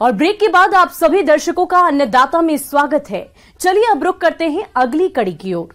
और ब्रेक के बाद आप सभी दर्शकों का अन्नदाता में स्वागत है। चलिए अब रुक करते हैं अगली कड़ी की ओर।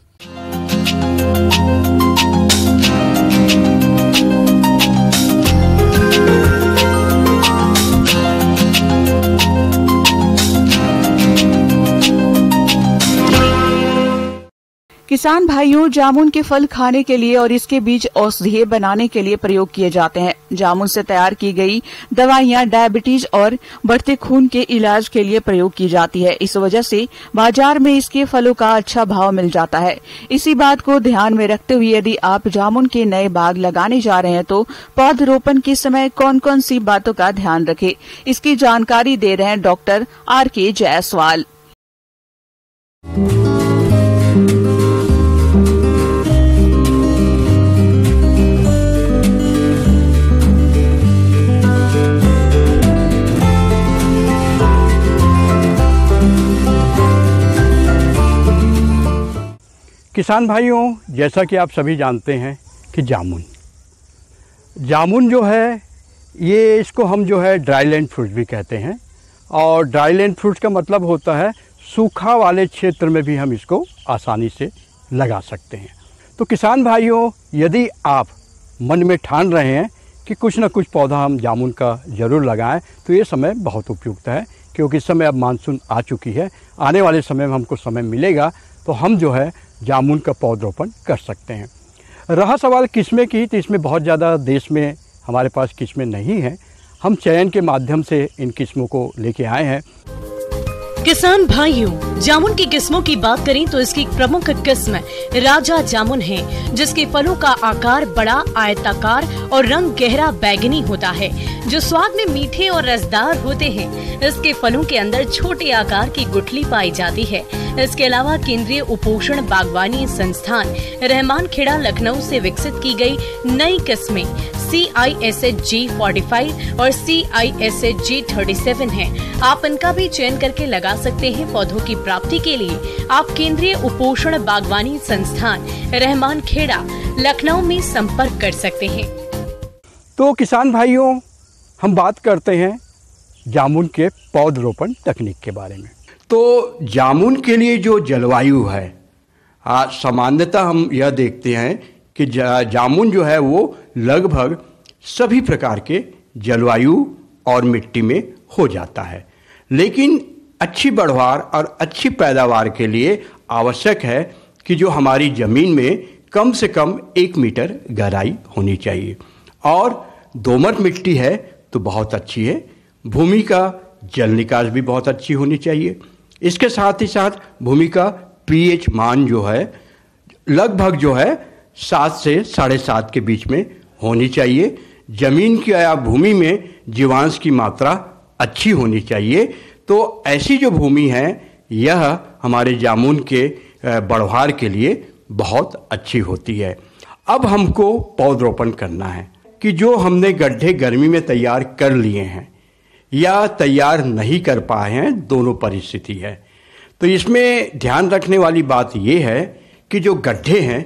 किसान भाइयों, जामुन के फल खाने के लिए और इसके बीज औषधीय बनाने के लिए प्रयोग किए जाते हैं। जामुन से तैयार की गई दवाइयां डायबिटीज और बढ़ते खून के इलाज के लिए प्रयोग की जाती है। इस वजह से बाजार में इसके फलों का अच्छा भाव मिल जाता है। इसी बात को ध्यान में रखते हुए यदि आप जामुन के नए बाग लगाने जा रहे हैं तो पौधरोपण के समय कौन कौन सी बातों का ध्यान रखें, इसकी जानकारी दे रहे हैं डॉक्टर RK जायसवाल। किसान भाइयों, जैसा कि आप सभी जानते हैं कि जामुन जो है ये इसको हम जो है ड्राई लैंड फ्रूट भी कहते हैं। और ड्राई लैंड फ्रूट का मतलब होता है सूखा वाले क्षेत्र में भी हम इसको आसानी से लगा सकते हैं। तो किसान भाइयों, यदि आप मन में ठान रहे हैं कि कुछ न कुछ पौधा हम जामुन का ज़रूर लगाएं तो ये समय बहुत उपयुक्त है, क्योंकि इस समय अब मानसून आ चुकी है। आने वाले समय में हमको समय मिलेगा तो हम जो है जामुन का पौधरोपण कर सकते हैं। रहा सवाल किस्में की, तो इसमें बहुत ज़्यादा देश में हमारे पास किस्में नहीं हैं। हम चयन के माध्यम से इन किस्मों को लेके आए हैं। किसान भाइयों, जामुन की किस्मों की बात करें तो इसकी प्रमुख किस्म राजा जामुन है, जिसके फलों का आकार बड़ा, आयताकार और रंग गहरा बैगनी होता है, जो स्वाद में मीठे और रसदार होते हैं। इसके फलों के अंदर छोटे आकार की गुठली पाई जाती है। इसके अलावा केंद्रीय उपोषण बागवानी संस्थान रहमान खेड़ा लखनऊ से विकसित की गई नई किस्में CISHG 45 और CISHG 37 है। आप इनका भी चयन करके लगा सकते हैं। पौधों की प्राप्ति के लिए आप केंद्रीय उपोषण बागवानी संस्थान रहमान खेड़ा लखनऊ में संपर्क कर सकते हैं। तो किसान भाइयों, हम बात करते हैं जामुन के पौधरोपण तकनीक के बारे में। तो जामुन के लिए जो जलवायु है, सामान्यतः हम यह देखते हैं कि जामुन जो है वो लगभग सभी प्रकार के जलवायु और मिट्टी में हो जाता है। लेकिन अच्छी बढ़वार और अच्छी पैदावार के लिए आवश्यक है कि जो हमारी ज़मीन में कम से कम 1 मीटर गहराई होनी चाहिए। और दोमट मिट्टी है तो बहुत अच्छी है। भूमि का जल निकास भी बहुत अच्छी होनी चाहिए। इसके साथ ही साथ भूमि का pH मान जो है लगभग जो है 7 से 7.5 के बीच में होनी चाहिए। जमीन की या भूमि में जीवांश की मात्रा अच्छी होनी चाहिए। तो ऐसी जो भूमि है यह हमारे जामुन के बढ़वार के लिए बहुत अच्छी होती है। अब हमको पौधरोपण करना है कि जो हमने गड्ढे गर्मी में तैयार कर लिए हैं या तैयार नहीं कर पाए हैं, दोनों परिस्थिति है। तो इसमें ध्यान रखने वाली बात यह है कि जो गड्ढे हैं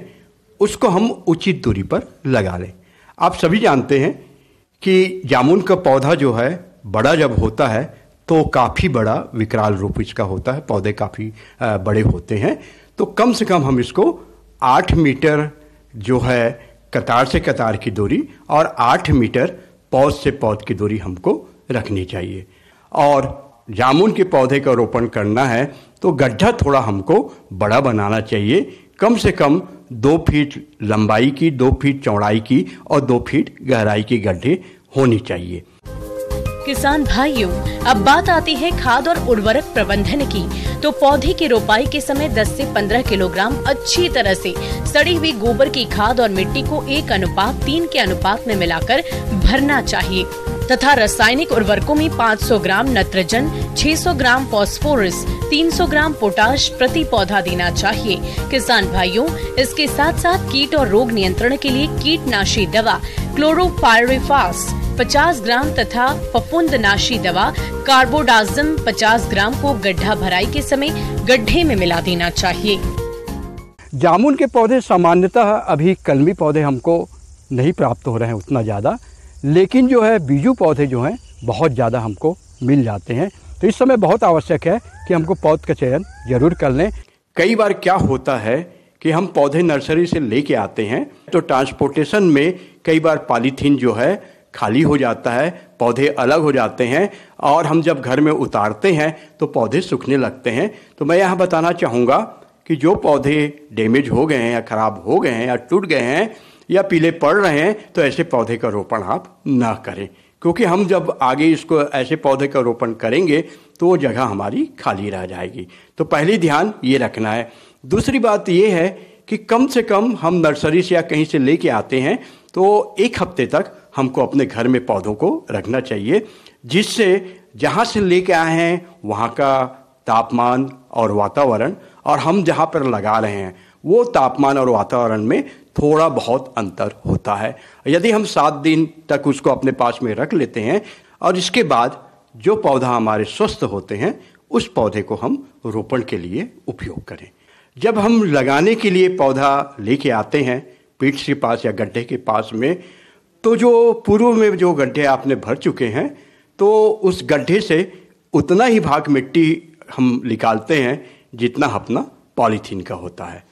उसको हम उचित दूरी पर लगा लें। आप सभी जानते हैं कि जामुन का पौधा जो है बड़ा जब होता है तो काफ़ी बड़ा विकराल रूप इसका होता है। पौधे काफ़ी बड़े होते हैं। तो कम से कम हम इसको 8 मीटर जो है कतार से कतार की दूरी और 8 मीटर पौध से पौध की दूरी हमको रखनी चाहिए। और जामुन के पौधे का रोपण करना है तो गड्ढा थोड़ा हमको बड़ा बनाना चाहिए। कम से कम 2 फीट लंबाई की, 2 फीट चौड़ाई की और 2 फीट गहराई की गड्ढे होनी चाहिए। किसान भाइयों, अब बात आती है खाद और उर्वरक प्रबंधन की। तो पौधे की रोपाई के समय 10 से 15 किलोग्राम अच्छी तरह से सड़ी हुई गोबर की खाद और मिट्टी को 1:3 के अनुपात में मिलाकर भरना चाहिए तथा रासायनिक उर्वरकों में 500 ग्राम नत्रजन, 600 ग्राम फास्फोरस, 300 ग्राम पोटाश प्रति पौधा देना चाहिए। किसान भाइयों, इसके साथ साथ कीट और रोग नियंत्रण के लिए कीटनाशी दवा क्लोरोपाइरिफास 50 ग्राम तथा फफूंदनाशी दवा कार्बोडाजिम 50 ग्राम को गड्ढा भराई के समय गड्ढे में मिला देना चाहिए। जामुन के पौधे सामान्यतः अभी कलमी पौधे हमको नहीं प्राप्त हो रहे हैं उतना ज़्यादा, लेकिन जो है बीजू पौधे जो हैं बहुत ज़्यादा हमको मिल जाते हैं। तो इस समय बहुत आवश्यक है कि हमको पौध का चयन जरूर कर लें। कई बार क्या होता है कि हम पौधे नर्सरी से लेके आते हैं तो ट्रांसपोर्टेशन में कई बार पॉलीथीन जो है खाली हो जाता है, पौधे अलग हो जाते हैं और हम जब घर में उतारते हैं तो पौधे सूखने लगते हैं। तो मैं यहाँ बताना चाहूँगा कि जो पौधे डैमेज हो गए हैं या ख़राब हो गए हैं या टूट गए हैं या पीले पड़ रहे हैं तो ऐसे पौधे का रोपण आप ना करें, क्योंकि हम जब आगे इसको ऐसे पौधे का रोपण करेंगे तो वो जगह हमारी खाली रह जाएगी। तो पहले ध्यान ये रखना है। दूसरी बात ये है कि कम से कम हम नर्सरी से या कहीं से लेके आते हैं तो 1 हफ्ते तक हमको अपने घर में पौधों को रखना चाहिए, जिससे जहाँ से लेके आए हैं वहाँ का तापमान और वातावरण और हम जहाँ पर लगा रहे हैं वो तापमान और वातावरण में थोड़ा बहुत अंतर होता है। यदि हम 7 दिन तक उसको अपने पास में रख लेते हैं और इसके बाद जो पौधा हमारे स्वस्थ होते हैं उस पौधे को हम रोपण के लिए उपयोग करें। जब हम लगाने के लिए पौधा लेके आते हैं पीठ के पास या गड्ढे के पास में, तो जो पूर्व में जो गड्ढे आपने भर चुके हैं तो उस गड्ढे से उतना ही भाग मिट्टी हम निकालते हैं जितना अपना पॉलीथीन का होता है।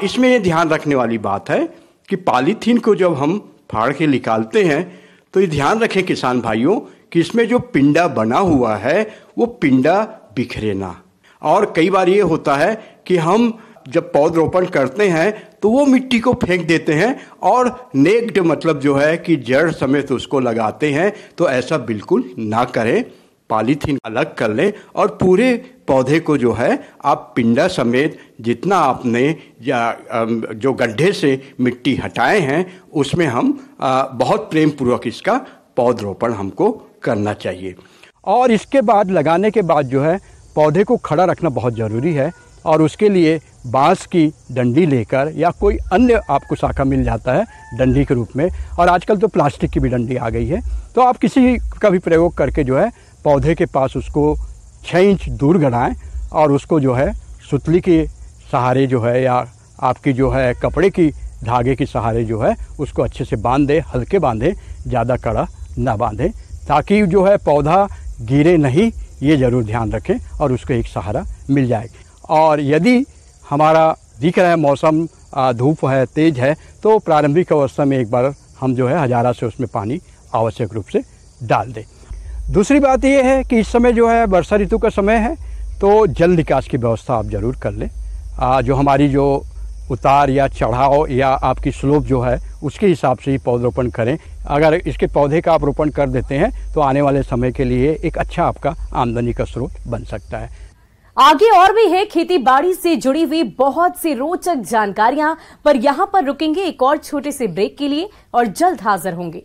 इसमें ये ध्यान रखने वाली बात है कि पॉलीथीन को जब हम फाड़ के निकालते हैं तो ये ध्यान रखें किसान भाइयों कि इसमें जो पिंडा बना हुआ है वो पिंडा बिखरे ना। और कई बार ये होता है कि हम जब पौधरोपण करते हैं तो वो मिट्टी को फेंक देते हैं और नेक्ड मतलब जो है कि जड़ समेत उसको लगाते हैं। तो ऐसा बिल्कुल ना करें, पॉलीथीन अलग कर लें और पूरे पौधे को जो है आप पिंडा समेत जितना आपने जो गड्ढे से मिट्टी हटाए हैं उसमें हम बहुत प्रेम पूर्वक इसका पौधरोपण हमको करना चाहिए। और इसके बाद लगाने के बाद जो है पौधे को खड़ा रखना बहुत ज़रूरी है और उसके लिए बांस की डंडी लेकर या कोई अन्य आपको शाखा मिल जाता है डंडी के रूप में, और आजकल तो प्लास्टिक की भी डंडी आ गई है, तो आप किसी का भी प्रयोग करके जो है पौधे के पास उसको 6 इंच दूर गड़ाएं और उसको जो है सुतली के सहारे जो है या आपकी जो है कपड़े की धागे के सहारे जो है उसको अच्छे से बांध दें, हल्के बांधें, ज़्यादा कड़ा ना बांधें, ताकि जो है पौधा गिरे नहीं, ये ज़रूर ध्यान रखें और उसको एक सहारा मिल जाए। और यदि हमारा दिख रहा है मौसम धूप है, तेज़ है, तो प्रारंभिक अवस्था में एक बार हम जो है हजारा से उसमें पानी आवश्यक रूप से डाल दें। दूसरी बात ये है कि इस समय जो है वर्षा ऋतु का समय है तो जल निकास की व्यवस्था आप ज़रूर कर लें। जो हमारी जो उतार या चढ़ाव या आपकी स्लोप जो है उसके हिसाब से ही पौधरोपण करें। अगर इसके पौधे का आप रोपण कर देते हैं तो आने वाले समय के लिए एक अच्छा आपका आमदनी का स्रोत बन सकता है। आगे और भी है खेती बाड़ी से जुड़ी हुई बहुत सी रोचक जानकारियां, पर यहां पर रुकेंगे एक और छोटे से ब्रेक के लिए और जल्द हाजिर होंगे।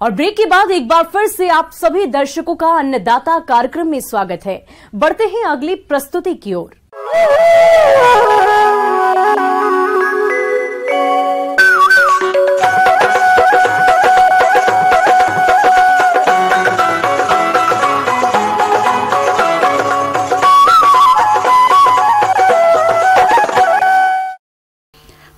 और ब्रेक के बाद एक बार फिर से आप सभी दर्शकों का अन्नदाता कार्यक्रम में स्वागत है। बढ़ते हैं अगली प्रस्तुति की ओर।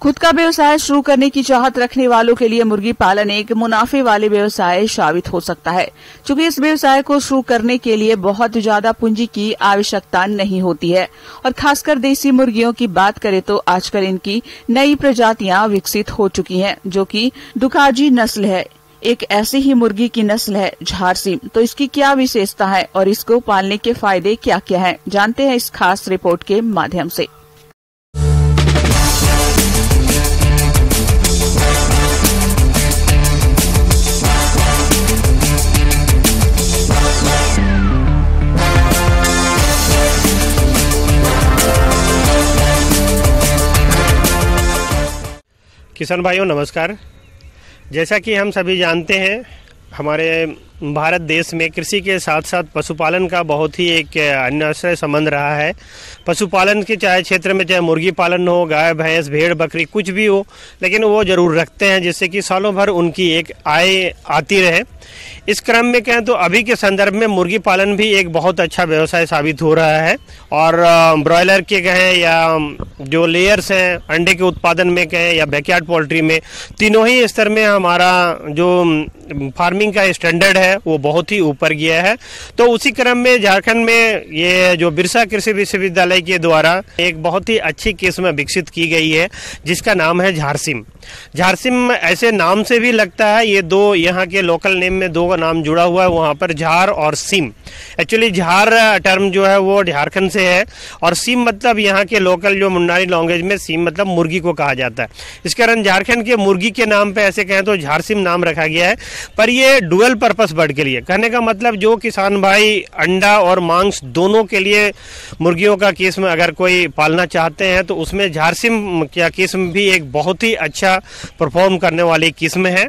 खुद का व्यवसाय शुरू करने की चाहत रखने वालों के लिए मुर्गी पालन एक मुनाफे वाले व्यवसाय साबित हो सकता है, क्योंकि इस व्यवसाय को शुरू करने के लिए बहुत ज्यादा पूंजी की आवश्यकता नहीं होती है। और खासकर देसी मुर्गियों की बात करें तो आजकल इनकी नई प्रजातियां विकसित हो चुकी हैं, जो कि दुकाजी नस्ल है। एक ऐसी ही मुर्गी की नस्ल है झारसीम। तो इसकी क्या विशेषता है और इसको पालने के फायदे क्या क्या हैं, जानते हैं इस खास रिपोर्ट के माध्यम से। किसान भाइयों नमस्कार। जैसा कि हम सभी जानते हैं, हमारे भारत देश में कृषि के साथ साथ पशुपालन का बहुत ही एक अन्योन्य संबंध रहा है। पशुपालन के चाहे क्षेत्र में चाहे मुर्गी पालन हो, गाय भैंस भेड़ बकरी कुछ भी हो, लेकिन वो जरूर रखते हैं जिससे कि सालों भर उनकी एक आय आती रहे। इस क्रम में कहें तो अभी के संदर्भ में मुर्गी पालन भी एक बहुत अच्छा व्यवसाय साबित हो रहा है। और ब्रॉयलर के कहें या जो लेयर्स हैं अंडे के उत्पादन में कहें या बैकयार्ड पोल्ट्री में, तीनों ही स्तर में हमारा जो फार्मिंग का स्टैंडर्ड है वो बहुत ही ऊपर गया है। तो उसी क्रम में झारखंड में ये जो बिरसा कृषि विश्वविद्यालय के द्वारा एक बहुत ही अच्छी किस्म विकसित की गई है जिसका नाम है झारसिम। झारसिम ऐसे नाम से भी लगता है, ये दो यहाँ के लोकल नेम में दो का नाम जुड़ा हुआ है, वहाँ पर झार और सिम। एक्चुअली झार टर्म जो है वो झारखंड से है और सिम मतलब यहाँ के लोकल जो मुंडारी लैंग्वेज में सिम मतलब मुर्गी को कहा जाता है। इस कारण झारखंड के मुर्गी के नाम पे ऐसे कहें तो झारसिम नाम रखा गया है। पर ये डुअल पर्पस बर्ड के लिए, कहने का मतलब जो किसान भाई अंडा और मांस दोनों के लिए मुर्गियों का किस्म अगर कोई पालना चाहते हैं तो उसमें झारसिम क्या किस्म भी एक बहुत ही अच्छा परफॉर्म करने वाली किस्म है।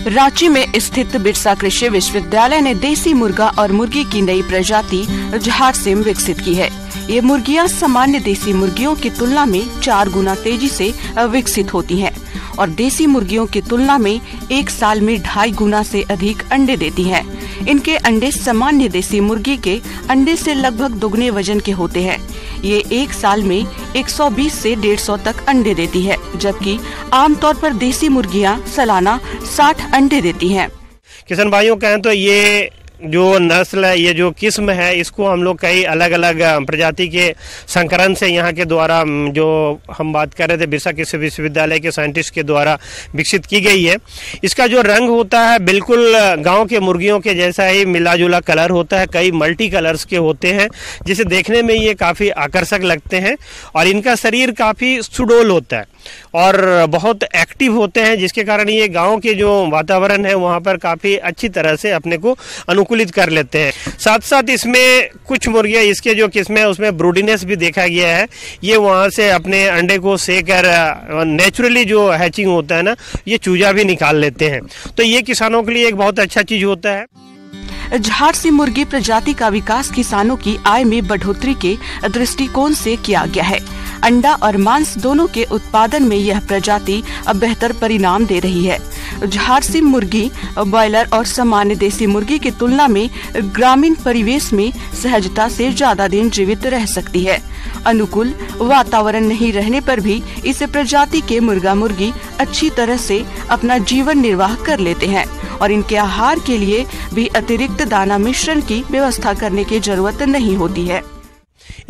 रांची में स्थित बिरसा कृषि विश्वविद्यालय ने देसी मुर्गा और मुर्गी की नई प्रजाति झारसिम विकसित की है। ये मुर्गियां सामान्य देसी मुर्गियों की तुलना में 4 गुना तेजी से विकसित होती हैं और देसी मुर्गियों की तुलना में एक साल में 2.5 गुना से अधिक अंडे देती हैं। इनके अंडे सामान्य देसी मुर्गी के अंडे से लगभग दोगुने वजन के होते हैं। ये एक साल में 120 से 150 तक अंडे देती है, जबकि आमतौर पर देसी मुर्गियां सालाना 60 अंडे देती हैं। किसान भाइयों कहें तो ये जो नस्ल है, ये जो किस्म है, इसको हम लोग कई अलग अलग प्रजाति के संकरण से यहाँ के द्वारा जो हम बात कर रहे थे बिरसा कृषि विश्वविद्यालय के साइंटिस्ट के द्वारा विकसित की गई है। इसका जो रंग होता है बिल्कुल गांव के मुर्गियों के जैसा ही मिला जुला कलर होता है, कई मल्टी कलर्स के होते हैं जिसे देखने में ये काफ़ी आकर्षक लगते हैं और इनका शरीर काफ़ी सुडौल होता है और बहुत एक्टिव होते हैं, जिसके कारण ये गांव के जो वातावरण है वहाँ पर काफ़ी अच्छी तरह से अपने को अनुकूलित कर लेते हैं। साथ साथ इसमें कुछ मुर्गियाँ इसके जो किस्में हैं उसमें ब्रूडिनेस भी देखा गया है। ये वहाँ से अपने अंडे को सेकर नेचुरली जो हैचिंग होता है ना, ये चूजा भी निकाल लेते हैं। तो ये किसानों के लिए एक बहुत अच्छा चीज़ होता है। झारसिम मुर्गी प्रजाति का विकास किसानों की आय में बढ़ोतरी के दृष्टिकोण से किया गया है। अंडा और मांस दोनों के उत्पादन में यह प्रजाति अब बेहतर परिणाम दे रही है। झारसिम मुर्गी ब्रॉयलर और सामान्य देसी मुर्गी की तुलना में ग्रामीण परिवेश में सहजता से ज्यादा दिन जीवित रह सकती है। अनुकूल वातावरण नहीं रहने पर भी इस प्रजाति के मुर्गा मुर्गी अच्छी तरह से अपना जीवन निर्वाह कर लेते हैं और इनके आहार के लिए भी अतिरिक्त दाना मिश्रण की व्यवस्था करने की जरूरत नहीं होती है।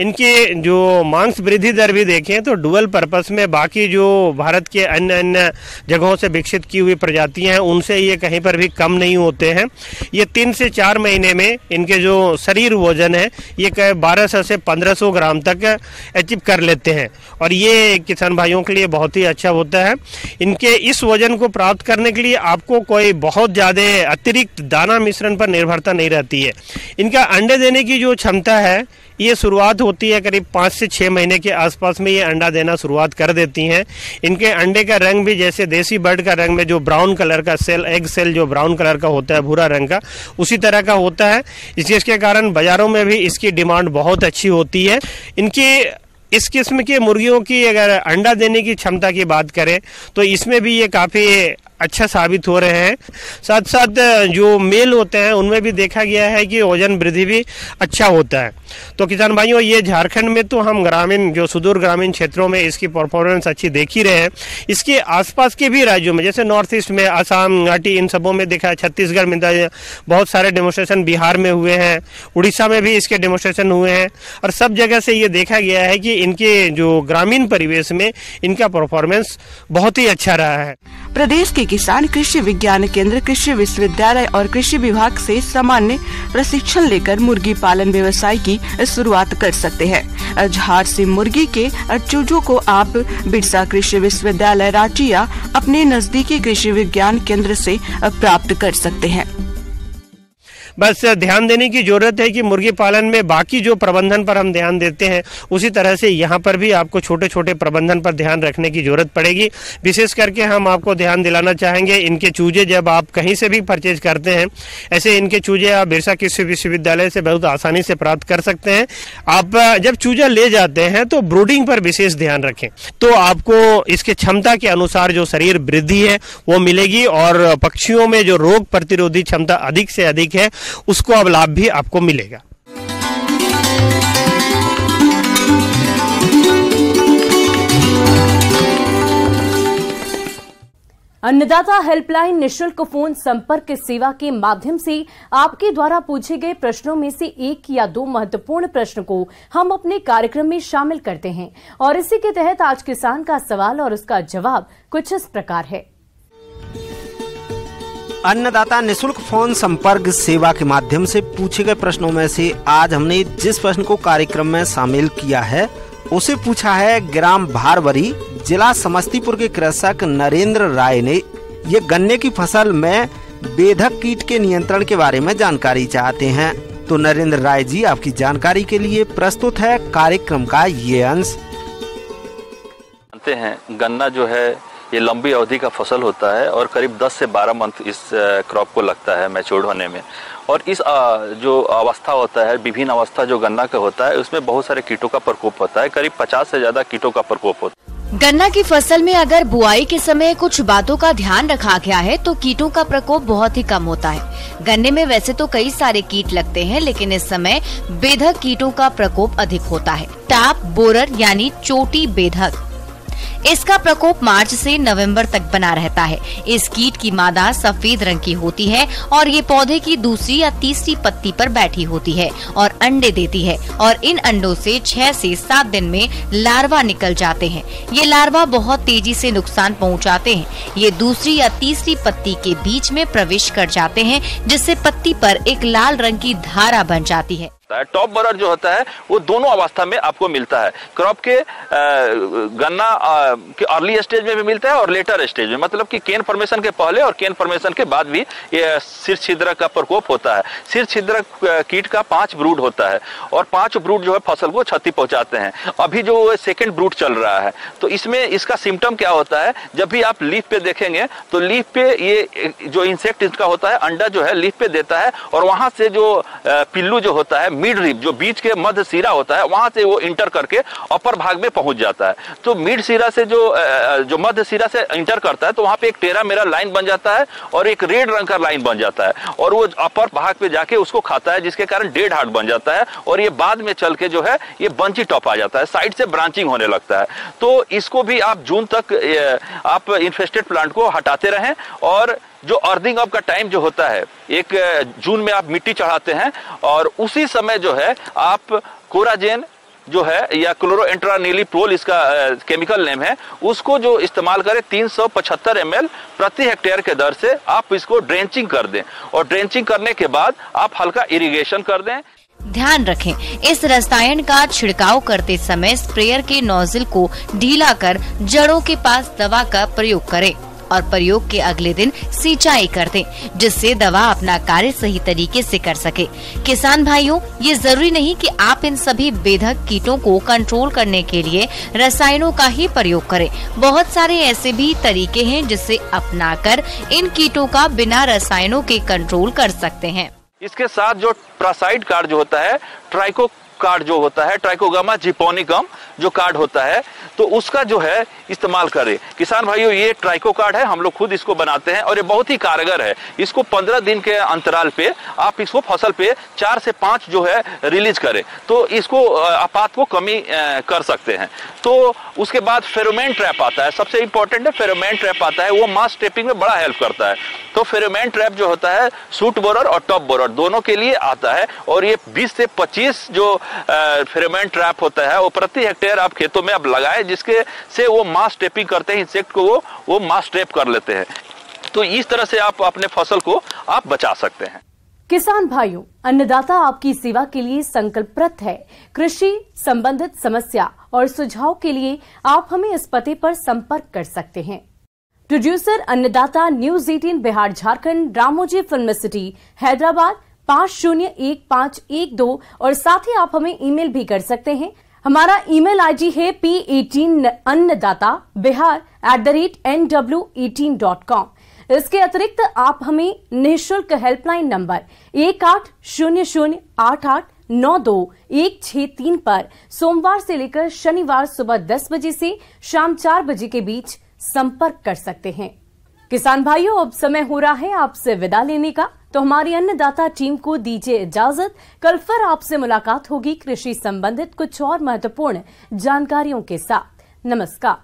इनके जो मांस वृद्धि दर भी देखें तो डुअल पर्पस में बाकी जो भारत के अन्य अन्य जगहों से विकसित की हुई प्रजातियां हैं उनसे ये कहीं पर भी कम नहीं होते हैं। ये 3 से 4 महीने में इनके जो शरीर वजन है ये 1200 से 1500 ग्राम तक अचीव कर लेते हैं और ये किसान भाइयों के लिए बहुत ही अच्छा होता है। इनके इस वजन को प्राप्त करने के लिए आपको कोई बहुत ज़्यादा अतिरिक्त दाना मिश्रण पर निर्भरता नहीं रहती है। इनका अंडे देने की जो क्षमता है ये शुरुआत होती है करीब 5 से 6 महीने के आसपास में ये अंडा देना शुरुआत कर देती हैं। इनके अंडे का रंग भी जैसे देसी बर्ड का रंग में जो ब्राउन कलर का सेल एग सेल जो ब्राउन कलर का होता है भूरा रंग का, उसी तरह का होता है। इसके कारण बाज़ारों में भी इसकी डिमांड बहुत अच्छी होती है। इनकी इस किस्म के मुर्गियों की अगर अंडा देने की क्षमता की बात करें तो इसमें भी ये काफ़ी अच्छा साबित हो रहे हैं। साथ साथ जो मेल होते हैं उनमें भी देखा गया है कि वजन वृद्धि भी अच्छा होता है। तो किसान भाइयों ये झारखंड में तो हम ग्रामीण जो सुदूर ग्रामीण क्षेत्रों में इसकी परफॉर्मेंस अच्छी देख ही रहे हैं। इसके आसपास के भी राज्यों में जैसे नॉर्थ ईस्ट में असम घाटी इन सबों में देखा है, छत्तीसगढ़ में बहुत सारे डेमोस्ट्रेशन बिहार में हुए हैं, उड़ीसा में भी इसके डेमोस्ट्रेशन हुए हैं और सब जगह से ये देखा गया है कि इनके जो ग्रामीण परिवेश में इनका परफॉर्मेंस बहुत ही अच्छा रहा है। प्रदेश के किसान कृषि विज्ञान केंद्र, कृषि विश्वविद्यालय और कृषि विभाग से सामान्य प्रशिक्षण लेकर मुर्गी पालन व्यवसाय की शुरुआत कर सकते हैं। झारसिम मुर्गी के चूजों को आप बिरसा कृषि विश्वविद्यालय रांची या अपने नजदीकी कृषि विज्ञान केंद्र से प्राप्त कर सकते हैं। बस ध्यान देने की जरूरत है कि मुर्गी पालन में बाकी जो प्रबंधन पर हम ध्यान देते हैं उसी तरह से यहाँ पर भी आपको छोटे छोटे प्रबंधन पर ध्यान रखने की जरूरत पड़ेगी। विशेष करके हम आपको ध्यान दिलाना चाहेंगे, इनके चूजे जब आप कहीं से भी परचेज करते हैं, ऐसे इनके चूजे आप बिरसा कृषि विश्वविद्यालय से बहुत आसानी से प्राप्त कर सकते हैं। आप जब चूजा ले जाते हैं तो ब्रूडिंग पर विशेष ध्यान रखें, तो आपको इसके क्षमता के अनुसार जो शरीर वृद्धि है वो मिलेगी और पक्षियों में जो रोग प्रतिरोधी क्षमता अधिक से अधिक है उसको अब लाभ भी आपको मिलेगा। अन्नदाता हेल्पलाइन निशुल्क फोन संपर्क सेवा के माध्यम से आपके द्वारा पूछे गए प्रश्नों में से एक या दो महत्वपूर्ण प्रश्न को हम अपने कार्यक्रम में शामिल करते हैं और इसी के तहत आज किसान का सवाल और उसका जवाब कुछ इस प्रकार है। अन्नदाता निशुल्क फोन संपर्क सेवा के माध्यम से पूछे गए प्रश्नों में से आज हमने जिस प्रश्न को कार्यक्रम में शामिल किया है उसे पूछा है ग्राम भारवरी, जिला समस्तीपुर के कृषक नरेंद्र राय ने। ये गन्ने की फसल में बेधक कीट के नियंत्रण के बारे में जानकारी चाहते हैं। तो नरेंद्र राय जी, आपकी जानकारी के लिए प्रस्तुत है कार्यक्रम का ये अंश। जानते हैं गन्ना जो है ये लंबी अवधि का फसल होता है और करीब 10 से 12 मंथ इस क्रॉप को लगता है मैच्योर होने में। और इस जो अवस्था होता है, विभिन्न अवस्था जो गन्ना का होता है, उसमें बहुत सारे कीटों का प्रकोप होता है। करीब 50 से ज्यादा कीटों का प्रकोप होता है। गन्ना की फसल में अगर बुआई के समय कुछ बातों का ध्यान रखा गया है तो कीटों का प्रकोप बहुत ही कम होता है। गन्ने में वैसे तो कई सारे कीट लगते हैं, लेकिन इस समय बेधक कीटों का प्रकोप अधिक होता है। टाप बोरर यानी चोटी बेधक, इसका प्रकोप मार्च से नवंबर तक बना रहता है। इस कीट की मादा सफेद रंग की होती है और ये पौधे की दूसरी या तीसरी पत्ती पर बैठी होती है और अंडे देती है और इन अंडों से 6 से 7 दिन में लार्वा निकल जाते हैं। ये लार्वा बहुत तेजी से नुकसान पहुंचाते हैं। ये दूसरी या तीसरी पत्ती के बीच में प्रवेश कर जाते हैं, जिससे पत्ती पर एक लाल रंग की धारा बन जाती है। टॉप बरर जो होता है वो दोनों अवस्था में आपको मिलता है। क्रॉप के गन्ना के अर्ली स्टेज में भी मिलता है और लेटर स्टेज में, मतलब कि केन फॉर्मेशन के पहले और केन फॉर्मेशन के बाद भी ये सिर छिद्रक का प्रकोप होता है। सिर छिद्रक कीट का 5 ब्रूड होता है और 5 ब्रूड जो है फसल को क्षति पहुंचाते हैं। अभी जो सेकेंड ब्रूड चल रहा है, तो इसमें इसका सिम्टम क्या होता है, जब भी आप लीफ पे देखेंगे तो लीफ पे ये जो इंसेक्ट इसका होता है, अंडा जो है लीफ पे देता है और वहां से जो पिल्लू जो होता है, मिड रिब जो बीच के मध्य सिरा होता है, वहां से वो इंटर करके अपर भाग में पहुंच जाता है। तो मिड सिरा से जो मध्य सिरा से इंटर करता है तो वहां पे एक टेरा मेरा लाइन बन जाता है और एक रेड रंग का लाइन बन जाता है और वो अपर भाग पे जाके उसको खाता है, जिसके कारण डेड हार्ट बन जाता है और ये बाद में चल के जो है ये बंची टॉप आ जाता है, साइड से ब्रांचिंग होने लगता है। तो इसको भी आप जून तक आप इन्फेस्टेड प्लांट को हटाते रहें और जो अर्थिंग अप का टाइम जो होता है, 1 जून में आप मिट्टी चढ़ाते हैं और उसी समय जो है आप कोराजेन जो है या क्लोरोएंट्रानिलीप्रोल इसका केमिकल नेम है, उसको जो इस्तेमाल करें 375 ml प्रति हेक्टेयर के दर से आप इसको ड्रेंचिंग कर दें और ड्रेंचिंग करने के बाद आप हल्का इरिगेशन कर दें। ध्यान रखें, इस रसायन का छिड़काव करते समय स्प्रेयर के नोजल को ढीला कर जड़ों के पास दवा का प्रयोग करें और प्रयोग के अगले दिन सिंचाई कर दें, जिससे दवा अपना कार्य सही तरीके से कर सके। किसान भाइयों, ये जरूरी नहीं कि आप इन सभी बेधक कीटों को कंट्रोल करने के लिए रसायनों का ही प्रयोग करें। बहुत सारे ऐसे भी तरीके हैं जिससे अपनाकर इन कीटों का बिना रसायनों के कंट्रोल कर सकते हैं। इसके साथ जो ट्रासाइड कार्ड जो होता है, ट्राइको कार्ड जो होता है, ट्राइकोगामा जिपोनिकम जो कार्ड होता है, तो उसका जो है इस्तेमाल करें। किसान भाइयों, ये ट्राइको कार्ड है, हम लोग खुद इसको बनाते हैं और ये बहुत ही कारगर है। इसको 15 दिन के अंतराल पे आप इसको फसल पे 4 से 5 जो है रिलीज करें, तो इसको आपात को कमी कर सकते हैं। तो उसके बाद फेरोमेन ट्रैप आता है, सबसे इंपॉर्टेंट है फेरोमेन ट्रैप आता है, वो मास ट्रैपिंग में बड़ा हेल्प करता है। तो फेरोमेन ट्रैप जो होता है सूट बोरर और टॉप बोरर दोनों के लिए आता है और ये 20 से 25 जो फेरोमेन ट्रैप होता है वो प्रति हेक्टेयर आप खेतों में आप लगाए, जिसके से वो मास ट्रैपिंग करते हैं, इंसेक्ट को वो मास ट्रैप कर लेते हैं। तो इस तरह से आप अपने फसल को आप बचा सकते हैं। किसान भाइयों, अन्नदाता आपकी सेवा के लिए संकल्परत है। कृषि संबंधित समस्या और सुझाव के लिए आप हमें इस पते पर संपर्क कर सकते हैं। प्रोड्यूसर अन्नदाता, news 18 Bihar Jharkhand, Ramoji film city, Hyderabad 501512 और साथ ही आप हमें ईमेल भी कर सकते हैं। हमारा ईमेल आईडी है p18annadaता@nw18.com। इसके अतिरिक्त आप हमें निःशुल्क हेल्पलाइन नंबर 180088921663 पर सोमवार से लेकर शनिवार सुबह 10 बजे से शाम 4 बजे के बीच संपर्क कर सकते हैं। किसान भाइयों, अब समय हो रहा है आपसे विदा लेने का, तो हमारी अन्नदाता टीम को दीजिए इजाजत। कल फिर आपसे मुलाकात होगी कृषि संबंधित कुछ और महत्वपूर्ण जानकारियों के साथ। नमस्कार।